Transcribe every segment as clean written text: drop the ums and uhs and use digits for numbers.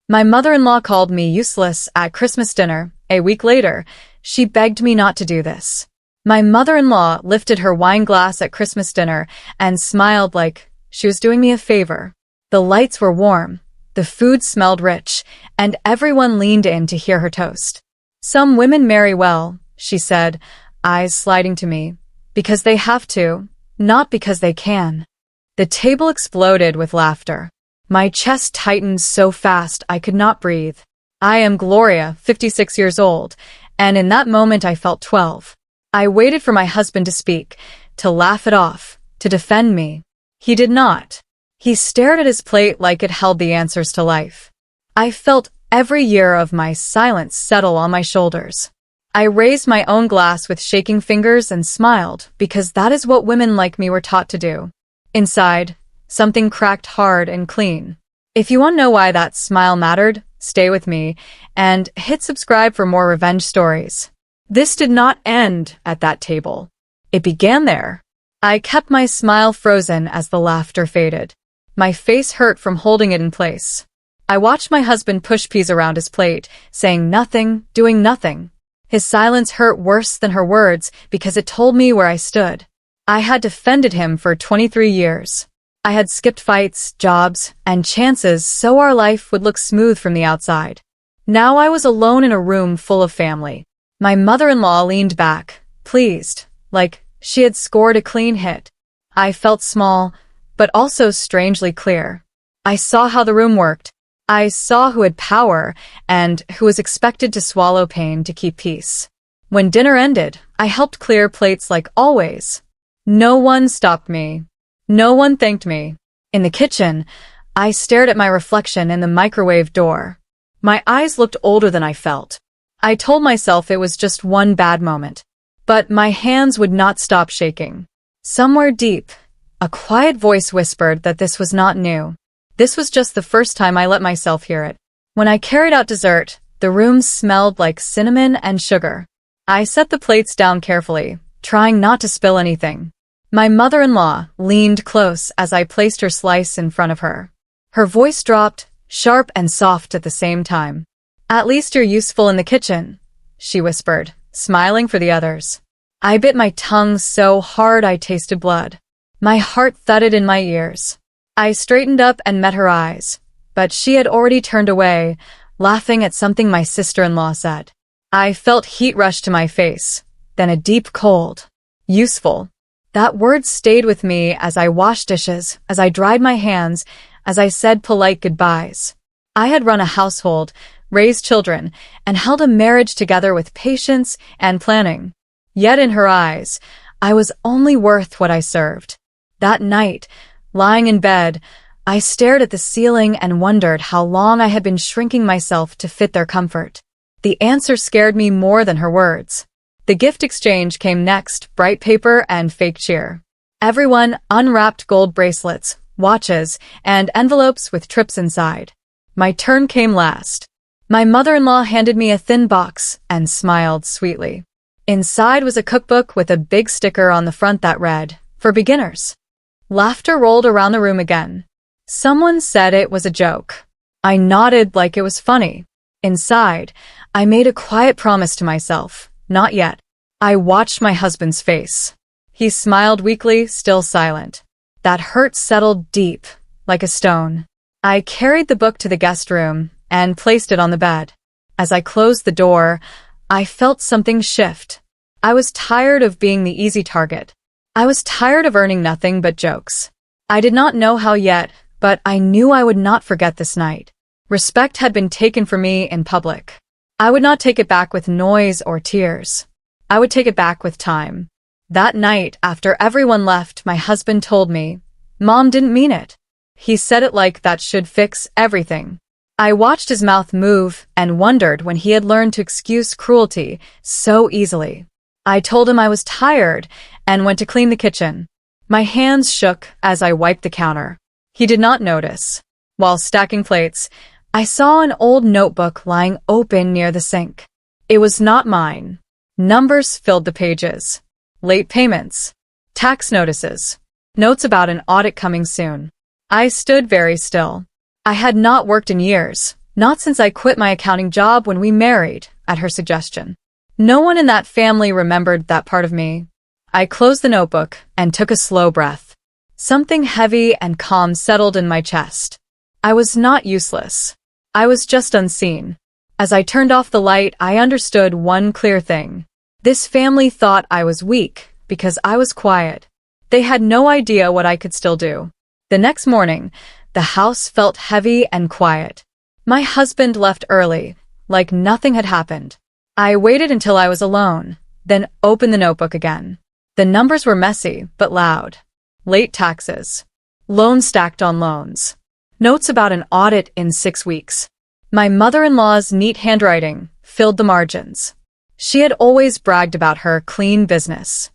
My mother-in-law called me useless at Christmas dinner. A week later, she begged me not to do this. My mother-in-law lifted her wine glass at Christmas dinner and smiled like she was doing me a favor. The lights were warm, the food smelled rich, and everyone leaned in to hear her toast. Some women marry well, she said, eyes sliding to me, because they have to, not because they can. The table exploded with laughter. My chest tightened so fast I could not breathe. I am Gloria, 56 years old, and in that moment I felt 12. I waited for my husband to speak, to laugh it off, to defend me. He did not. He stared at his plate like it held the answers to life. I felt every year of my silence settle on my shoulders. I raised my own glass with shaking fingers and smiled, because that is what women like me were taught to do. Inside, something cracked hard and clean. If you want to know why that smile mattered, stay with me, and hit subscribe for more revenge stories. This did not end at that table. It began there. I kept my smile frozen as the laughter faded. My face hurt from holding it in place. I watched my husband push peas around his plate, saying nothing, doing nothing. His silence hurt worse than her words because it told me where I stood. I had defended him for 23 years. I had skipped fights, jobs, and chances so our life would look smooth from the outside. Now I was alone in a room full of family. My mother-in-law leaned back, pleased, like she had scored a clean hit. I felt small, but also strangely clear. I saw how the room worked. I saw who had power and who was expected to swallow pain to keep peace. When dinner ended, I helped clear plates like always. No one stopped me. No one thanked me. In the kitchen, I stared at my reflection in the microwave door. My eyes looked older than I felt. I told myself it was just one bad moment. But my hands would not stop shaking. Somewhere deep, a quiet voice whispered that this was not new. This was just the first time I let myself hear it. When I carried out dessert, the room smelled like cinnamon and sugar. I set the plates down carefully, trying not to spill anything. My mother-in-law leaned close as I placed her slice in front of her. Her voice dropped, sharp and soft at the same time. "At least you're useful in the kitchen," she whispered, smiling for the others. I bit my tongue so hard I tasted blood. My heart thudded in my ears. I straightened up and met her eyes, but she had already turned away, laughing at something my sister-in-law said. I felt heat rush to my face, then a deep cold. Useful. That word stayed with me as I washed dishes, as I dried my hands, as I said polite goodbyes. I had run a household, raised children, and held a marriage together with patience and planning. Yet in her eyes, I was only worth what I served. That night, lying in bed, I stared at the ceiling and wondered how long I had been shrinking myself to fit their comfort. The answer scared me more than her words. The gift exchange came next, bright paper and fake cheer. Everyone unwrapped gold bracelets, watches, and envelopes with trips inside. My turn came last. My mother-in-law handed me a thin box and smiled sweetly. Inside was a cookbook with a big sticker on the front that read, "For beginners." Laughter rolled around the room again. Someone said it was a joke. I nodded like it was funny. Inside, I made a quiet promise to myself. Not yet. I watched my husband's face. He smiled weakly, still silent. That hurt settled deep, like a stone. I carried the book to the guest room and placed it on the bed. As I closed the door, I felt something shift. I was tired of being the easy target. I was tired of earning nothing but jokes. I did not know how yet, but I knew I would not forget this night. Respect had been taken from me in public. I would not take it back with noise or tears. I would take it back with time. That night, after everyone left, my husband told me, "Mom didn't mean it." He said it like that should fix everything. I watched his mouth move and wondered when he had learned to excuse cruelty so easily. I told him I was tired and went to clean the kitchen. My hands shook as I wiped the counter. He did not notice. While stacking plates, I saw an old notebook lying open near the sink. It was not mine. Numbers filled the pages. Late payments. Tax notices. Notes about an audit coming soon. I stood very still. I had not worked in years, Not since I quit my accounting job when we married, at her suggestion. No one in that family remembered that part of me. I closed the notebook and took a slow breath. Something heavy and calm settled in my chest. I was not useless. I was just unseen. As I turned off the light, I understood one clear thing. This family thought I was weak because I was quiet. They had no idea what I could still do. The next morning, the house felt heavy and quiet. My husband left early, like nothing had happened. I waited until I was alone, then opened the notebook again. The numbers were messy, but loud. Late taxes. Loans stacked on loans. Notes about an audit in 6 weeks. My mother-in-law's neat handwriting filled the margins. She had always bragged about her clean business.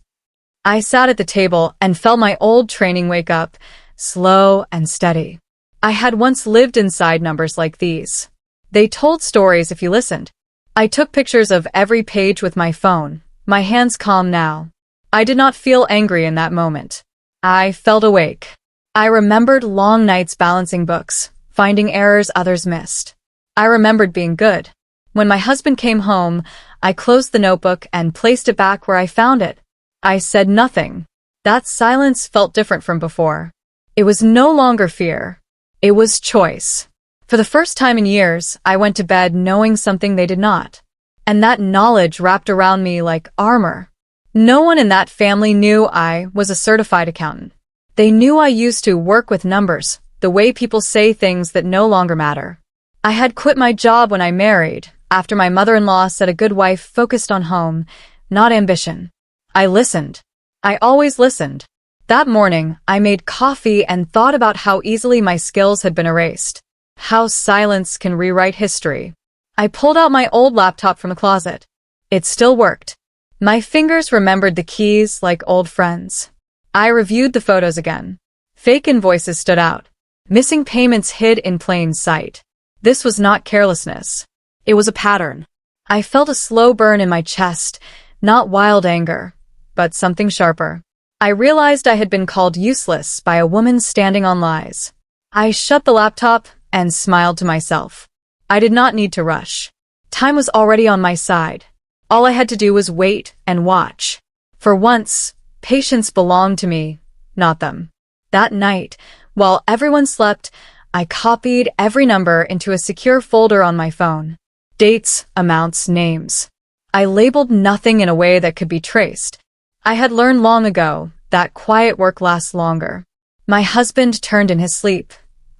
I sat at the table and felt my old training wake up, slow and steady. I had once lived inside numbers like these. They told stories if you listened. I took pictures of every page with my phone, my hands calm now. I did not feel angry in that moment. I felt awake. I remembered long nights balancing books, finding errors others missed. I remembered being good. When my husband came home, I closed the notebook and placed it back where I found it. I said nothing. That silence felt different from before. It was no longer fear. It was choice. For the first time in years, I went to bed knowing something they did not. And that knowledge wrapped around me like armor. No one in that family knew I was a certified accountant. They knew I used to work with numbers, the way people say things that no longer matter. I had quit my job when I married, after my mother-in-law said a good wife focused on home, not ambition. I listened. I always listened. That morning, I made coffee and thought about how easily my skills had been erased. How silence can rewrite history. I pulled out my old laptop from the closet. It still worked. My fingers remembered the keys like old friends. I reviewed the photos again. Fake invoices stood out. Missing payments hid in plain sight. This was not carelessness. It was a pattern. I felt a slow burn in my chest, not wild anger, but something sharper. I realized I had been called useless by a woman standing on lies. I shut the laptop and smiled to myself. I did not need to rush. Time was already on my side. All I had to do was wait and watch. For once, patience belonged to me, not them. That night, while everyone slept, I copied every number into a secure folder on my phone. Dates, amounts, names. I labeled nothing in a way that could be traced. I had learned long ago that quiet work lasts longer. My husband turned in his sleep,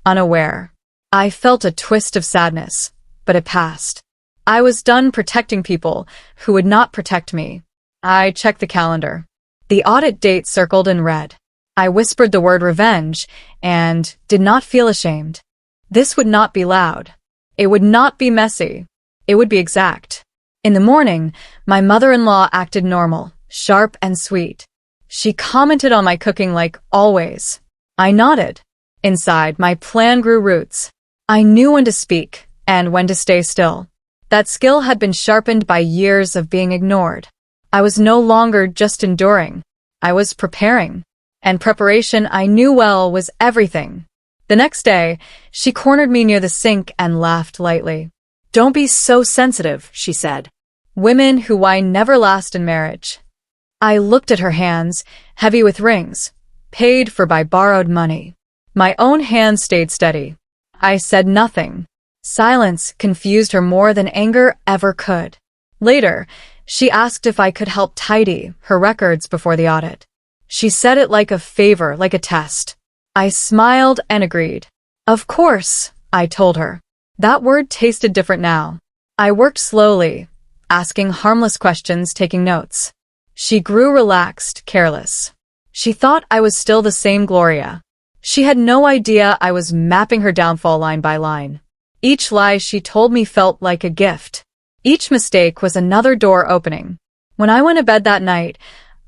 unaware. I felt a twist of sadness, but it passed. I was done protecting people who would not protect me. I checked the calendar. The audit date circled in red. I whispered the word revenge and did not feel ashamed. This would not be loud. It would not be messy. It would be exact. In the morning, my mother-in-law acted normal, sharp and sweet. She commented on my cooking like always. I nodded. Inside, my plan grew roots. I knew when to speak and when to stay still. That skill had been sharpened by years of being ignored. I was no longer just enduring. I was preparing. And preparation, I knew well, was everything. The next day, she cornered me near the sink and laughed lightly. "Don't be so sensitive," she said. "Women who whine never last in marriage." I looked at her hands, heavy with rings, paid for by borrowed money. My own hand stayed steady. I said nothing. Silence confused her more than anger ever could. Later, she asked if I could help tidy her records before the audit. She said it like a favor, like a test. I smiled and agreed. "Of course," I told her. That word tasted different now. I worked slowly, asking harmless questions, taking notes. She grew relaxed, careless. She thought I was still the same Gloria. She had no idea I was mapping her downfall line by line. Each lie she told me felt like a gift. Each mistake was another door opening. When I went to bed that night,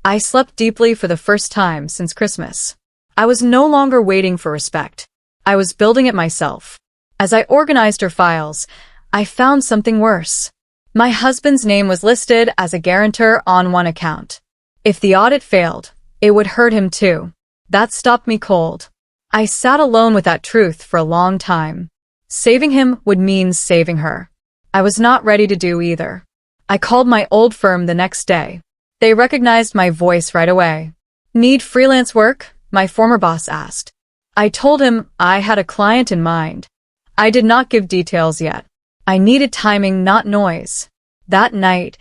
I slept deeply for the first time since Christmas. I was no longer waiting for respect. I was building it myself. As I organized her files, I found something worse. My husband's name was listed as a guarantor on one account. If the audit failed, it would hurt him too. That stopped me cold. I sat alone with that truth for a long time. Saving him would mean saving her. I was not ready to do either. I called my old firm the next day. They recognized my voice right away. Need freelance work? My former boss asked. I told him I had a client in mind. I did not give details yet. I needed timing, not noise. That night,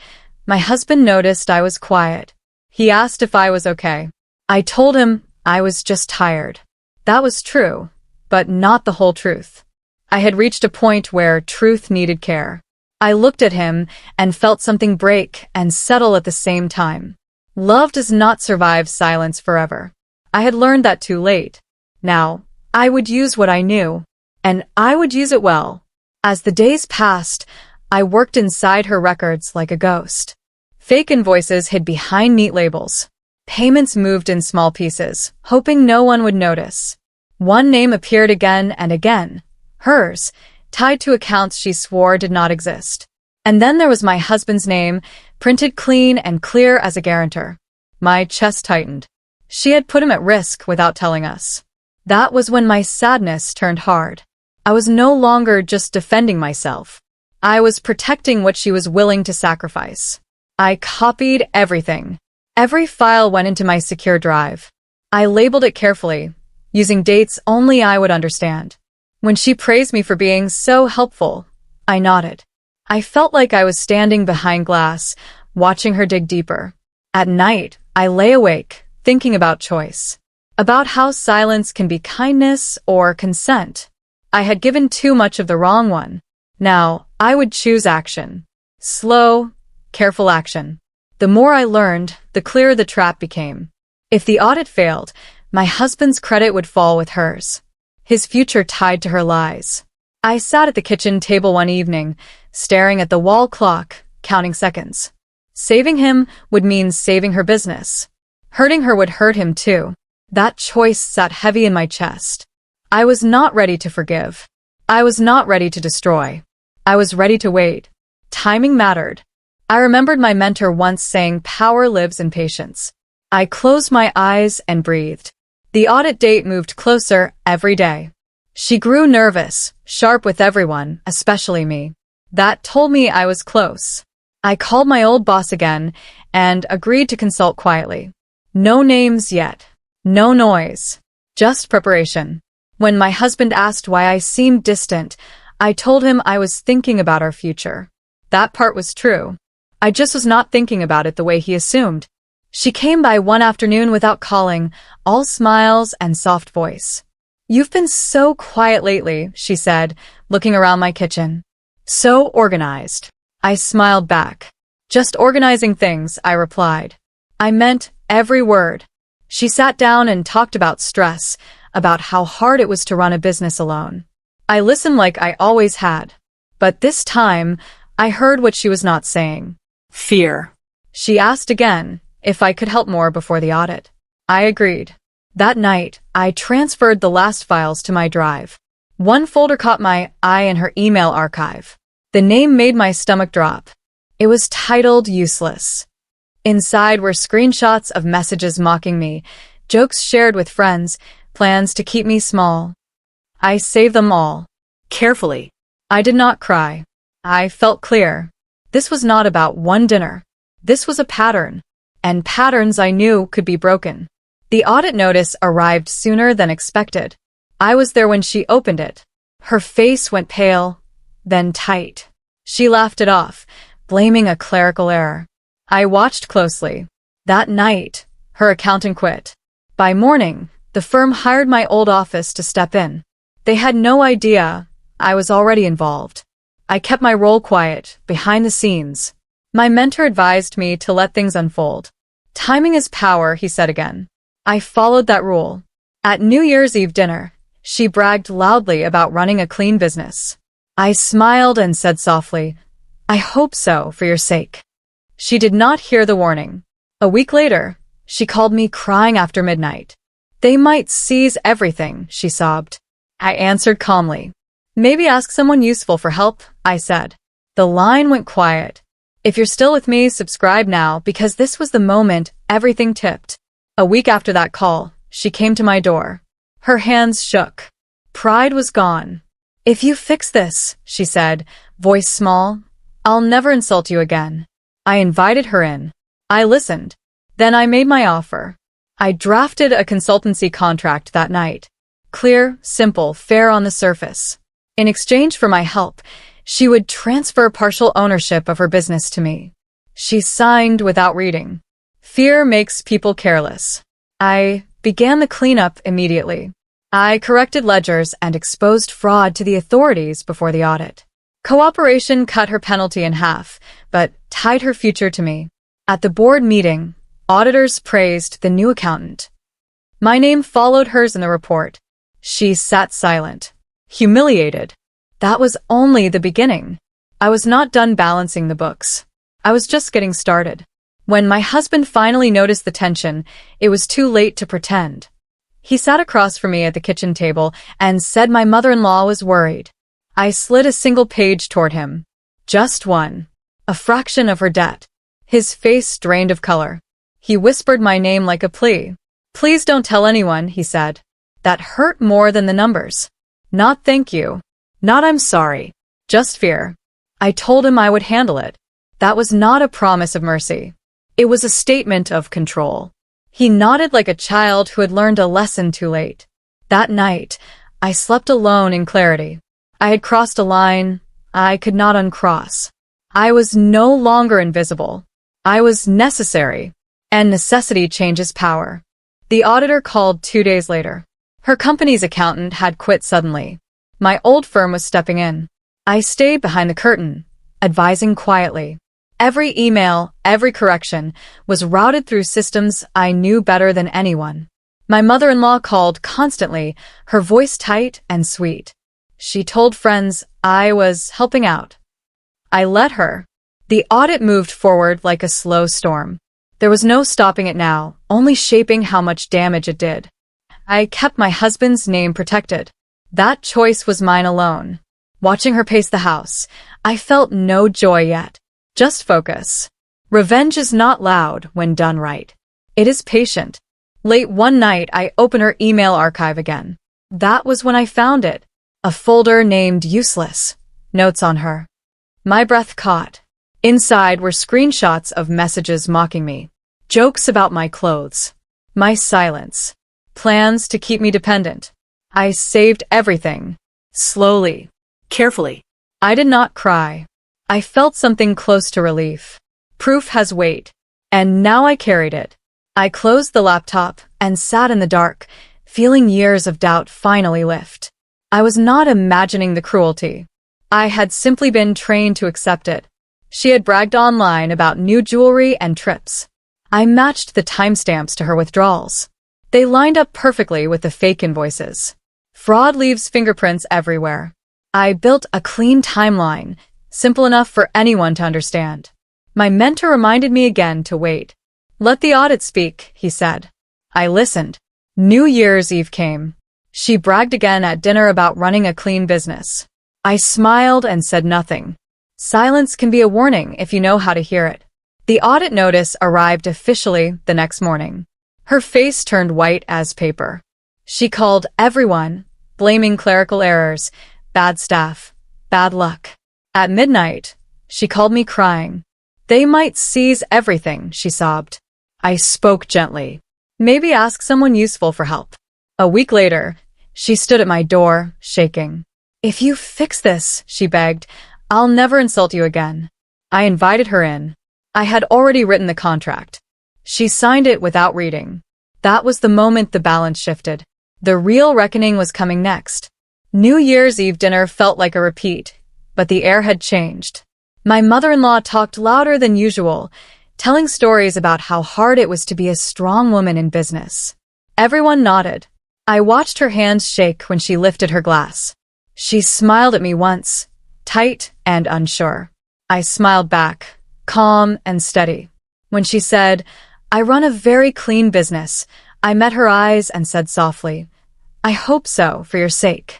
my husband noticed I was quiet. He asked if I was okay. I told him I was just tired. That was true, but not the whole truth. I had reached a point where truth needed care. I looked at him and felt something break and settle at the same time. Love does not survive silence forever. I had learned that too late. Now, I would use what I knew, and I would use it well. As the days passed, I worked inside her records like a ghost. Fake invoices hid behind neat labels. Payments moved in small pieces, hoping no one would notice. One name appeared again and again, hers, tied to accounts she swore did not exist. And then there was my husband's name, printed clean and clear as a guarantor. My chest tightened. She had put him at risk without telling us. That was when my sadness turned hard. I was no longer just defending myself. I was protecting what she was willing to sacrifice. I copied everything. Every file went into my secure drive. I labeled it carefully, using dates only I would understand. When she praised me for being so helpful, I nodded. I felt like I was standing behind glass, watching her dig deeper. At night, I lay awake, thinking about choice. About how silence can be kindness or consent. I had given too much of the wrong one. Now, I would choose action. Slow, careful action. The more I learned, the clearer the trap became. If the audit failed, my husband's credit would fall with hers. His future tied to her lies. I sat at the kitchen table one evening, staring at the wall clock, counting seconds. Saving him would mean saving her business. Hurting her would hurt him too. That choice sat heavy in my chest. I was not ready to forgive. I was not ready to destroy. I was ready to wait. Timing mattered. I remembered my mentor once saying power lives in patience. I closed my eyes and breathed. The audit date moved closer every day. She grew nervous, sharp with everyone, especially me. That told me I was close. I called my old boss again and agreed to consult quietly. No names yet. No noise. Just preparation. When my husband asked why I seemed distant, I told him I was thinking about our future. That part was true. I just was not thinking about it the way he assumed. She came by one afternoon without calling, all smiles and soft voice. You've been so quiet lately, she said, looking around my kitchen. So organized. I smiled back. Just organizing things, I replied. I meant every word. She sat down and talked about stress, about how hard it was to run a business alone. I listened like I always had. But this time, I heard what she was not saying. Fear. She asked again if I could help more before the audit. I agreed. That night, I transferred the last files to my drive. One folder caught my eye in her email archive. The name made my stomach drop. It was titled Useless. Inside were screenshots of messages mocking me, jokes shared with friends, plans to keep me small. I saved them all. Carefully. I did not cry. I felt clear. This was not about one dinner. This was a pattern. And patterns I knew could be broken. The audit notice arrived sooner than expected. I was there when she opened it. Her face went pale, then tight. She laughed it off, blaming a clerical error. I watched closely. That night, her accountant quit. By morning, the firm hired my old office to step in. They had no idea I was already involved. I kept my role quiet, behind the scenes. My mentor advised me to let things unfold. Timing is power, he said again. I followed that rule. At New Year's Eve dinner, she bragged loudly about running a clean business. I smiled and said softly, I hope so, for your sake. She did not hear the warning. A week later, she called me crying after midnight. They might seize everything, she sobbed. I answered calmly. Maybe ask someone useful for help, I said. The line went quiet. If you're still with me, subscribe now, because this was the moment everything tipped. A week after that call, she came to my door. Her hands shook. Pride was gone. If you fix this, she said, voice small, I'll never insult you again. I invited her in. I listened. Then I made my offer. I drafted a consultancy contract that night. Clear, simple, fair on the surface. In exchange for my help, she would transfer partial ownership of her business to me. She signed without reading. Fear makes people careless. I began the cleanup immediately. I corrected ledgers and exposed fraud to the authorities before the audit. Cooperation cut her penalty in half, but tied her future to me. At the board meeting, auditors praised the new accountant. My name followed hers in the report. She sat silent, humiliated. That was only the beginning. I was not done balancing the books. I was just getting started. When my husband finally noticed the tension, it was too late to pretend. He sat across from me at the kitchen table and said my mother-in-law was worried. I slid a single page toward him. Just one. A fraction of her debt. His face drained of color. He whispered my name like a plea. Please don't tell anyone, he said. That hurt more than the numbers. Not thank you. Not I'm sorry. Just fear. I told him I would handle it. That was not a promise of mercy. It was a statement of control. He nodded like a child who had learned a lesson too late. That night, I slept alone in clarity. I had crossed a line I could not uncross. I was no longer invisible. I was necessary, and necessity changes power. The auditor called 2 days later. Her company's accountant had quit suddenly. My old firm was stepping in. I stayed behind the curtain, advising quietly. Every email, every correction, was routed through systems I knew better than anyone. My mother-in-law called constantly, her voice tight and sweet. She told friends I was helping out. I let her. The audit moved forward like a slow storm. There was no stopping it now, only shaping how much damage it did. I kept my husband's name protected. That choice was mine alone. Watching her pace the house, I felt no joy yet. Just focus. Revenge is not loud when done right. It is patient. Late one night, I opened her email archive again. That was when I found it. A folder named Useless. Notes on her. My breath caught. Inside were screenshots of messages mocking me. Jokes about my clothes. My silence. Plans to keep me dependent. I saved everything. Slowly. Carefully. I did not cry. I felt something close to relief. Proof has weight. And now I carried it. I closed the laptop and sat in the dark, feeling years of doubt finally lift. I was not imagining the cruelty. I had simply been trained to accept it. She had bragged online about new jewelry and trips. I matched the timestamps to her withdrawals. They lined up perfectly with the fake invoices. Fraud leaves fingerprints everywhere. I built a clean timeline, simple enough for anyone to understand. My mentor reminded me again to wait. Let the audit speak, he said. I listened. New Year's Eve came. She bragged again at dinner about running a clean business. I smiled and said nothing. Silence can be a warning if you know how to hear it. The audit notice arrived officially the next morning. Her face turned white as paper. She called everyone, blaming clerical errors, bad staff, bad luck. At midnight, she called me crying. They might seize everything, she sobbed. I spoke gently. Maybe ask someone useful for help. A week later, she stood at my door, shaking. If you fix this, she begged, I'll never insult you again. I invited her in. I had already written the contract. She signed it without reading. That was the moment the balance shifted. The real reckoning was coming next. New Year's Eve dinner felt like a repeat, but the air had changed. My mother-in-law talked louder than usual, telling stories about how hard it was to be a strong woman in business. Everyone nodded. I watched her hands shake when she lifted her glass. She smiled at me once, tight and unsure. I smiled back, calm and steady. When she said, I run a very clean business, I met her eyes and said softly, I hope so, for your sake.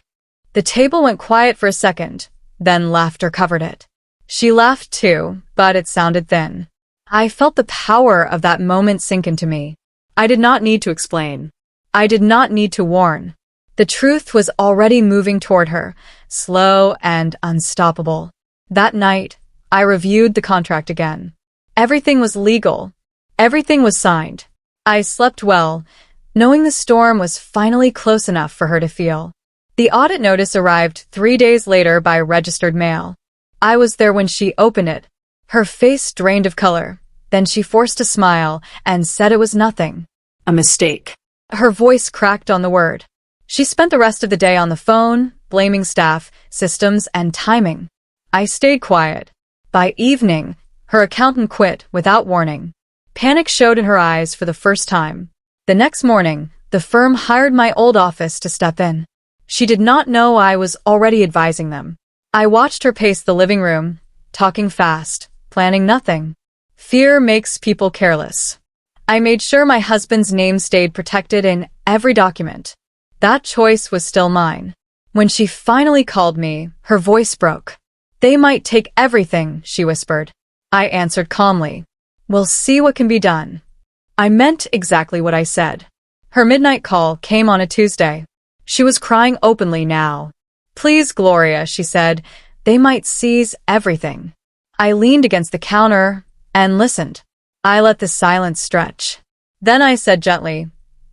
The table went quiet for a second, then laughter covered it. She laughed too, but it sounded thin. I felt the power of that moment sink into me. I did not need to explain. I did not need to warn. The truth was already moving toward her, slow and unstoppable. That night, I reviewed the contract again. Everything was legal. Everything was signed. I slept well, knowing the storm was finally close enough for her to feel. The audit notice arrived 3 days later by registered mail. I was there when she opened it. Her face drained of color. Then she forced a smile and said it was nothing. A mistake. Her voice cracked on the word. She spent the rest of the day on the phone, blaming staff, systems, and timing. I stayed quiet. By evening, her accountant quit without warning. Panic showed in her eyes for the first time. The next morning, the firm hired my old office to step in. She did not know I was already advising them. I watched her pace the living room, talking fast, planning nothing. Fear makes people careless. I made sure my husband's name stayed protected in every document. That choice was still mine. When she finally called me, her voice broke. "They might take everything," she whispered. I answered calmly. "We'll see what can be done." I meant exactly what I said. Her midnight call came on a Tuesday. She was crying openly now. "Please, Gloria," she said, "they might seize everything." I leaned against the counter and listened. I let the silence stretch. Then I said gently,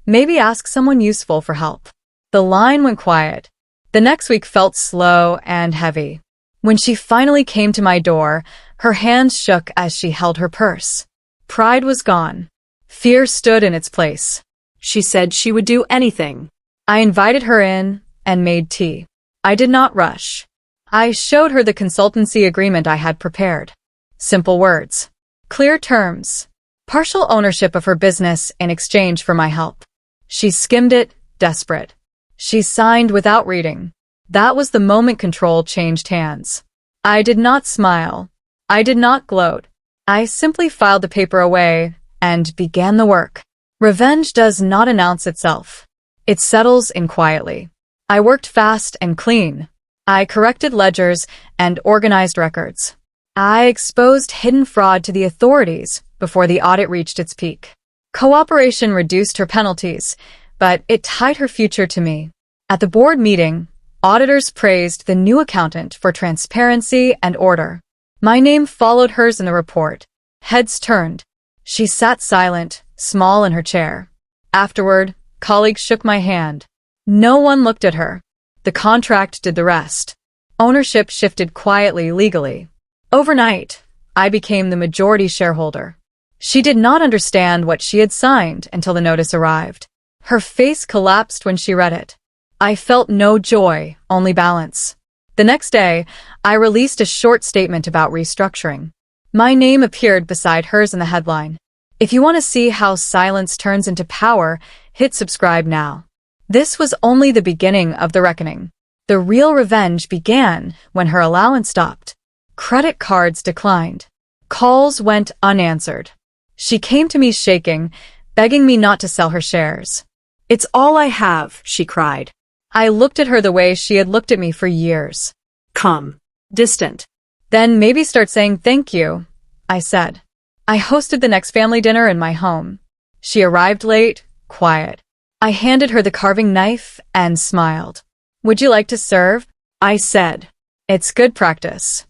"Maybe ask someone useful for help." The line went quiet. The next week felt slow and heavy. When she finally came to my door, her hands shook as she held her purse. Pride was gone. Fear stood in its place. She said she would do anything. I invited her in and made tea. I did not rush. I showed her the consultancy agreement I had prepared. Simple words. Clear terms. Partial ownership of her business in exchange for my help. She skimmed it, desperate. She signed without reading. That was the moment control changed hands. I did not smile. I did not gloat. I simply filed the paper away and began the work. Revenge does not announce itself. It settles in quietly. I worked fast and clean. I corrected ledgers and organized records. I exposed hidden fraud to the authorities before the audit reached its peak. Cooperation reduced her penalties, but it tied her future to me. At the board meeting, auditors praised the new accountant for transparency and order. My name followed hers in the report. Heads turned. She sat silent, small in her chair. Afterward, colleagues shook my hand. No one looked at her. The contract did the rest. Ownership shifted quietly, legally. Overnight, I became the majority shareholder. She did not understand what she had signed until the notice arrived. Her face collapsed when she read it. I felt no joy, only balance. The next day, I released a short statement about restructuring. My name appeared beside hers in the headline. If you want to see how silence turns into power, hit subscribe now. This was only the beginning of the reckoning. The real revenge began when her allowance stopped. Credit cards declined. Calls went unanswered. She came to me shaking, begging me not to sell her shares. "It's all I have," she cried. I looked at her the way she had looked at me for years. Calm. Distant. "Then maybe start saying thank you," I said. I hosted the next family dinner in my home. She arrived late, quiet. I handed her the carving knife and smiled. "Would you like to serve?" I said. "It's good practice."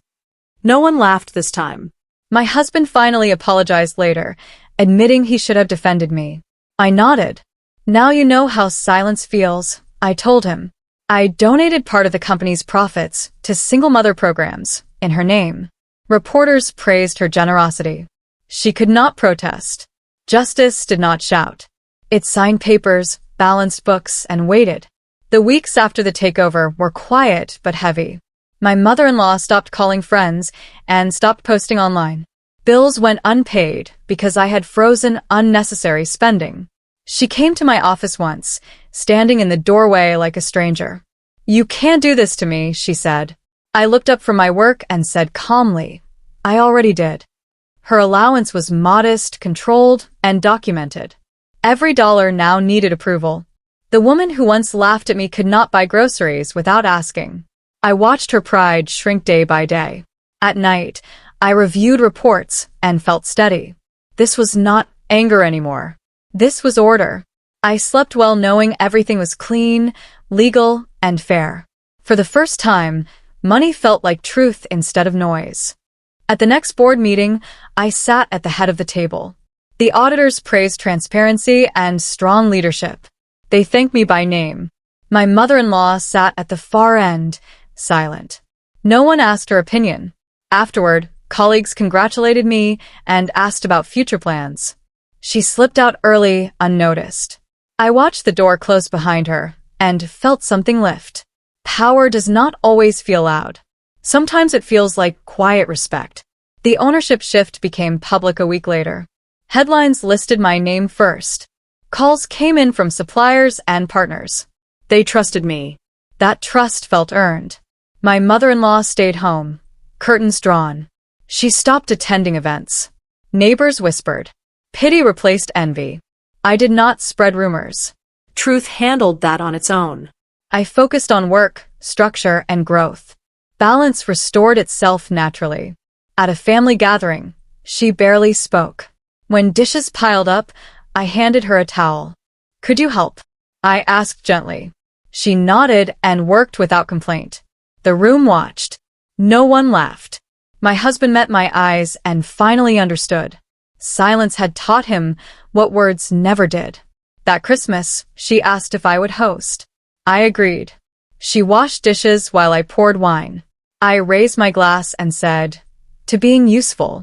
No one laughed this time. My husband finally apologized later, admitting he should have defended me. I nodded. "Now you know how silence feels," I told him. I donated part of the company's profits to single mother programs in her name. Reporters praised her generosity. She could not protest. Justice did not shout. It signed papers, balanced books, and waited. The weeks after the takeover were quiet but heavy. My mother-in-law stopped calling friends and stopped posting online. Bills went unpaid because I had frozen unnecessary spending. She came to my office once, standing in the doorway like a stranger. "You can't do this to me," she said. I looked up from my work and said calmly, "I already did." Her allowance was modest, controlled, and documented. Every dollar now needed approval. The woman who once laughed at me could not buy groceries without asking. I watched her pride shrink day by day. At night, I reviewed reports and felt steady. This was not anger anymore. This was order. I slept well knowing everything was clean, legal, and fair. For the first time, money felt like truth instead of noise. At the next board meeting, I sat at the head of the table. The auditors praised transparency and strong leadership. They thanked me by name. My mother-in-law sat at the far end, silent. No one asked her opinion. Afterward, colleagues congratulated me and asked about future plans. She slipped out early, unnoticed. I watched the door close behind her and felt something lift. Power does not always feel loud. Sometimes it feels like quiet respect. The ownership shift became public a week later. Headlines listed my name first. Calls came in from suppliers and partners. They trusted me. That trust felt earned. My mother-in-law stayed home, curtains drawn. She stopped attending events. Neighbors whispered. Pity replaced envy. I did not spread rumors. Truth handled that on its own. I focused on work, structure, and growth. Balance restored itself naturally. At a family gathering, she barely spoke. When dishes piled up, I handed her a towel. Could you help? I asked gently. She nodded and worked without complaint. The room watched. No one laughed. My husband met my eyes and finally understood. Silence had taught him what words never did. That Christmas, she asked if I would host. I agreed. She washed dishes while I poured wine. I raised my glass and said, "To being useful."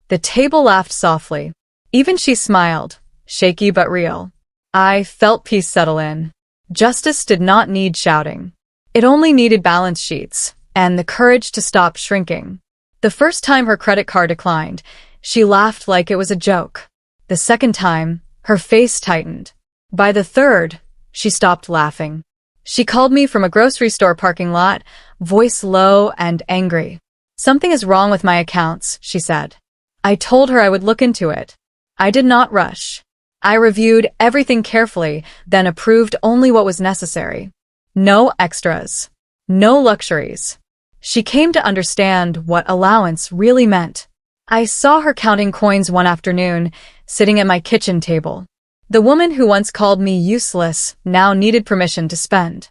The table laughed softly. Even she smiled, shaky but real. I felt peace settle in. Justice did not need shouting. It only needed balance sheets and the courage to stop shrinking. The first time her credit card declined, she laughed like it was a joke. The second time, her face tightened. By the third, she stopped laughing. She called me from a grocery store parking lot, voice low and angry. "Something is wrong with my accounts," she said. I told her I would look into it. I did not rush. I reviewed everything carefully, then approved only what was necessary. No extras. No luxuries. She came to understand what allowance really meant. I saw her counting coins one afternoon, sitting at my kitchen table. The woman who once called me useless now needed permission to spend.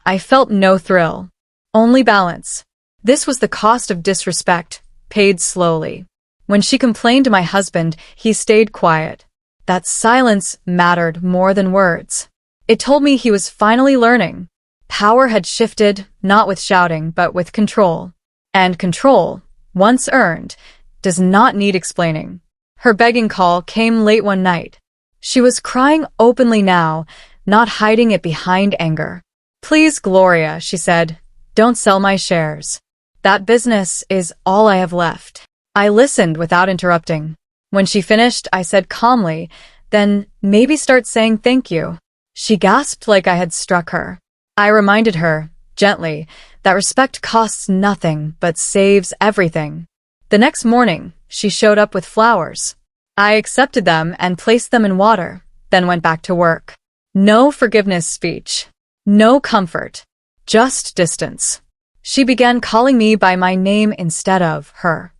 I felt no thrill. Only balance. This was the cost of disrespect, paid slowly. When she complained to my husband, he stayed quiet. That silence mattered more than words. It told me he was finally learning. Power had shifted, not with shouting, but with control. And control, once earned, does not need explaining. Her begging call came late one night. She was crying openly now, not hiding it behind anger. "Please, Gloria," she said, "don't sell my shares. That business is all I have left." I listened without interrupting. When she finished, I said calmly, "Then maybe start saying thank you." She gasped like I had struck her. I reminded her, gently, that respect costs nothing but saves everything. The next morning, she showed up with flowers. I accepted them and placed them in water, then went back to work. No forgiveness speech. No comfort. Just distance. She began calling me by my name instead of her.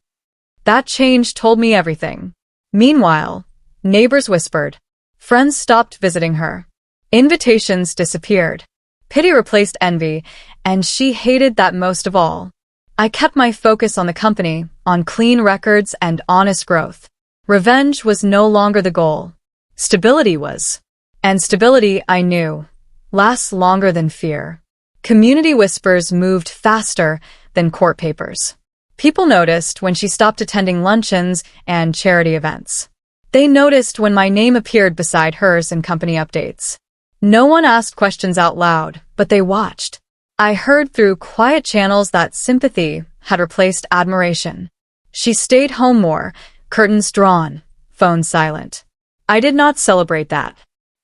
That change told me everything. Meanwhile, neighbors whispered. Friends stopped visiting her. Invitations disappeared. Pity replaced envy, and she hated that most of all. I kept my focus on the company, on clean records and honest growth. Revenge was no longer the goal. Stability was. And stability, I knew, lasts longer than fear. Community whispers moved faster than court papers. People noticed when she stopped attending luncheons and charity events. They noticed when my name appeared beside hers in company updates. No one asked questions out loud, but they watched. I heard through quiet channels that sympathy had replaced admiration. She stayed home more, curtains drawn, phone silent. I did not celebrate that.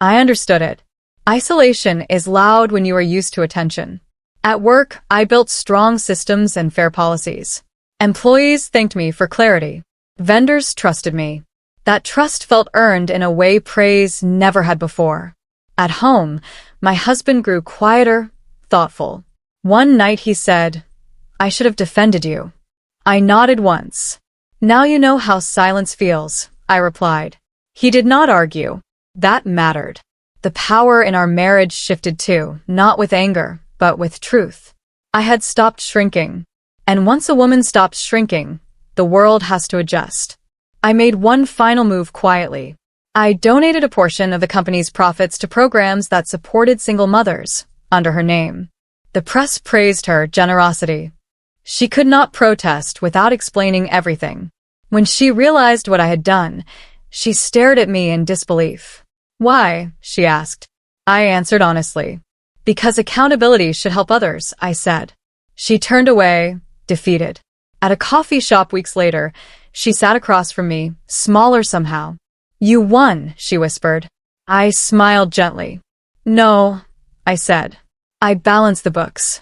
I understood it. Isolation is loud when you are used to attention. At work, I built strong systems and fair policies. Employees thanked me for clarity. Vendors trusted me. That trust felt earned in a way praise never had before. At home, my husband grew quieter, thoughtful. One night he said, "I should have defended you." I nodded once. "Now you know how silence feels," I replied. He did not argue. That mattered. The power in our marriage shifted too, not with anger, but with truth. I had stopped shrinking. And once a woman stops shrinking, the world has to adjust. I made one final move quietly. I donated a portion of the company's profits to programs that supported single mothers, under her name. The press praised her generosity. She could not protest without explaining everything. When she realized what I had done, she stared at me in disbelief. "Why?" she asked. I answered honestly. "Because accountability should help others," I said. She turned away, defeated. At a coffee shop weeks later, she sat across from me, smaller somehow. "You won," she whispered. I smiled gently. "No," I said. "I balanced the books."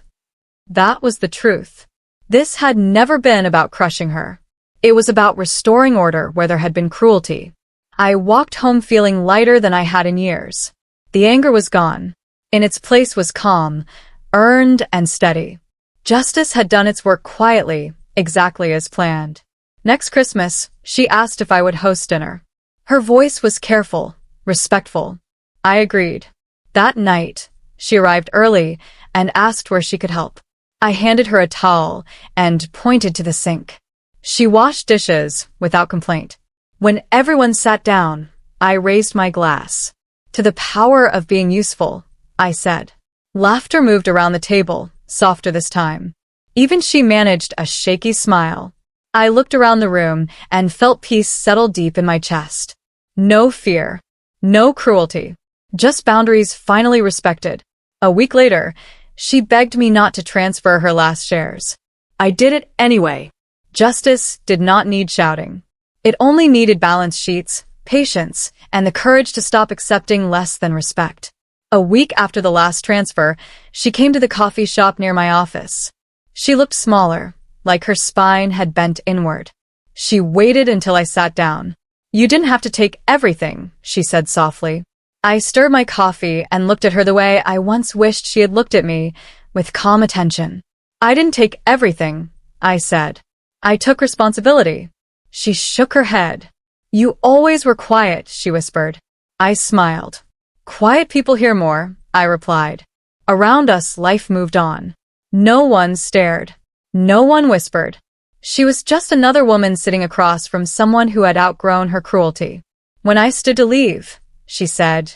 That was the truth. This had never been about crushing her. It was about restoring order where there had been cruelty. I walked home feeling lighter than I had in years. The anger was gone. In its place was calm, earned and steady. Justice had done its work quietly, exactly as planned. Next Christmas, she asked if I would host dinner. Her voice was careful, respectful. I agreed. That night, she arrived early and asked where she could help. I handed her a towel and pointed to the sink. She washed dishes without complaint. When everyone sat down, I raised my glass. "To the power of being useful," I said. Laughter moved around the table, softer this time. Even she managed a shaky smile. I looked around the room and felt peace settle deep in my chest. No fear, no cruelty, just boundaries finally respected. A week later, she begged me not to transfer her last shares. I did it anyway. Justice did not need shouting. It only needed balance sheets, patience, and the courage to stop accepting less than respect. A week after the last transfer, she came to the coffee shop near my office. She looked smaller, like her spine had bent inward. She waited until I sat down. "You didn't have to take everything," she said softly. I stirred my coffee and looked at her the way I once wished she had looked at me, with calm attention. "I didn't take everything," I said. "I took responsibility." She shook her head. "You always were quiet," she whispered. I smiled. "Quiet people hear more," I replied. Around us, life moved on. No one stared. No one whispered. She was just another woman sitting across from someone who had outgrown her cruelty. When I stood to leave, she said,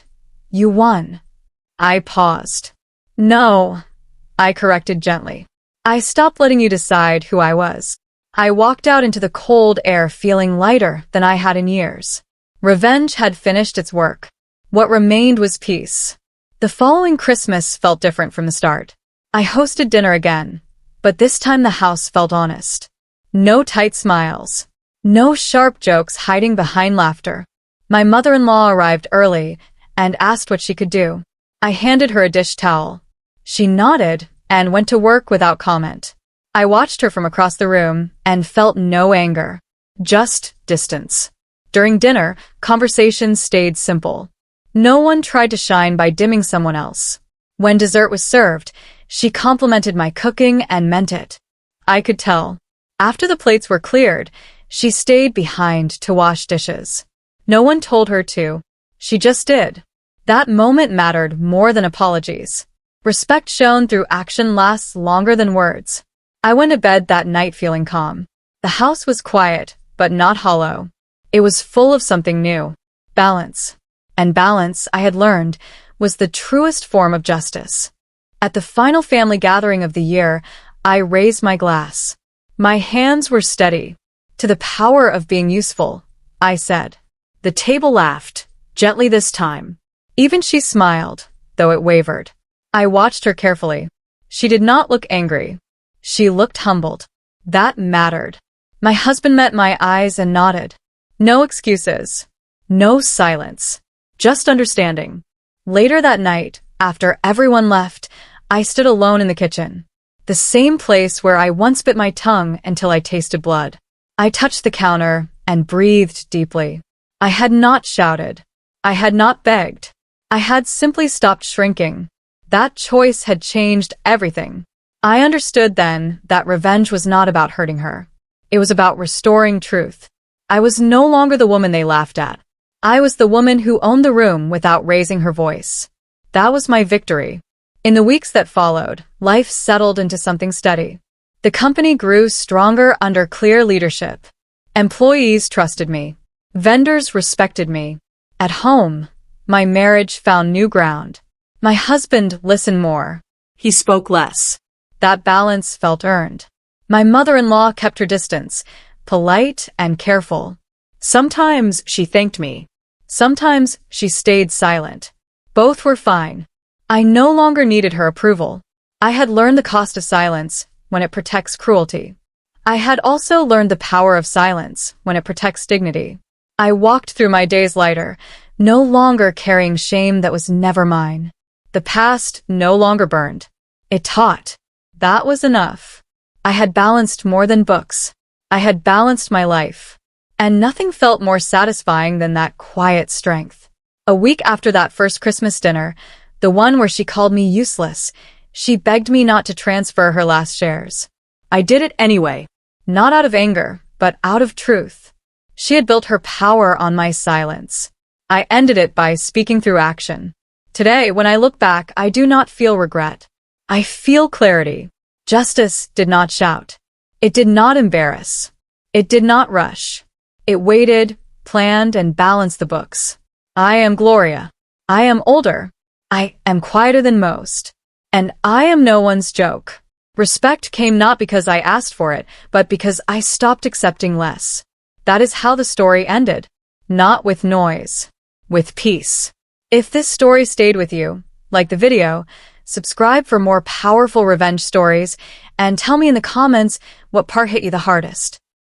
"You won." I paused. "No," I corrected gently. "I stopped letting you decide who I was." I walked out into the cold air feeling lighter than I had in years. Revenge had finished its work. What remained was peace. The following Christmas felt different from the start. I hosted dinner again, but this time the house felt honest. No tight smiles. No sharp jokes hiding behind laughter. My mother-in-law arrived early and asked what she could do. I handed her a dish towel. She nodded and went to work without comment. I watched her from across the room and felt no anger, just distance. During dinner, conversations stayed simple. No one tried to shine by dimming someone else. When dessert was served, she complimented my cooking and meant it. I could tell. After the plates were cleared, she stayed behind to wash dishes. No one told her to. She just did. That moment mattered more than apologies. Respect shown through action lasts longer than words. I went to bed that night feeling calm. The house was quiet, but not hollow. It was full of something new. Balance. And balance, I had learned, was the truest form of justice. At the final family gathering of the year, I raised my glass. My hands were steady. "To the power of being useful," I said. The table laughed, gently this time. Even she smiled, though it wavered. I watched her carefully. She did not look angry. She looked humbled. That mattered. My husband met my eyes and nodded. No excuses. No silence. Just understanding. Later that night, after everyone left, I stood alone in the kitchen. The same place where I once bit my tongue until I tasted blood. I touched the counter and breathed deeply. I had not shouted. I had not begged. I had simply stopped shrinking. That choice had changed everything. I understood then that revenge was not about hurting her. It was about restoring truth. I was no longer the woman they laughed at. I was the woman who owned the room without raising her voice. That was my victory. In the weeks that followed, life settled into something steady. The company grew stronger under clear leadership. Employees trusted me. Vendors respected me. At home, my marriage found new ground. My husband listened more. He spoke less. That balance felt earned. My mother-in-law kept her distance, polite and careful. Sometimes she thanked me. Sometimes she stayed silent. Both were fine. I no longer needed her approval. I had learned the cost of silence when it protects cruelty. I had also learned the power of silence when it protects dignity. I walked through my days lighter, no longer carrying shame that was never mine. The past no longer burned. It taught. That was enough. I had balanced more than books. I had balanced my life. And nothing felt more satisfying than that quiet strength. A week after that first Christmas dinner, the one where she called me useless, she begged me not to transfer her last shares. I did it anyway, not out of anger, but out of truth. She had built her power on my silence. I ended it by speaking through action. Today, when I look back, I do not feel regret. I feel clarity. Justice did not shout. It did not embarrass. It did not rush. It waited, planned, and balanced the books. I am Gloria. I am older. I am quieter than most. And I am no one's joke. Respect came not because I asked for it, but because I stopped accepting less. That is how the story ended. Not with noise. With peace. If this story stayed with you, like the video, subscribe for more powerful revenge stories, and tell me in the comments what part hit you the hardest.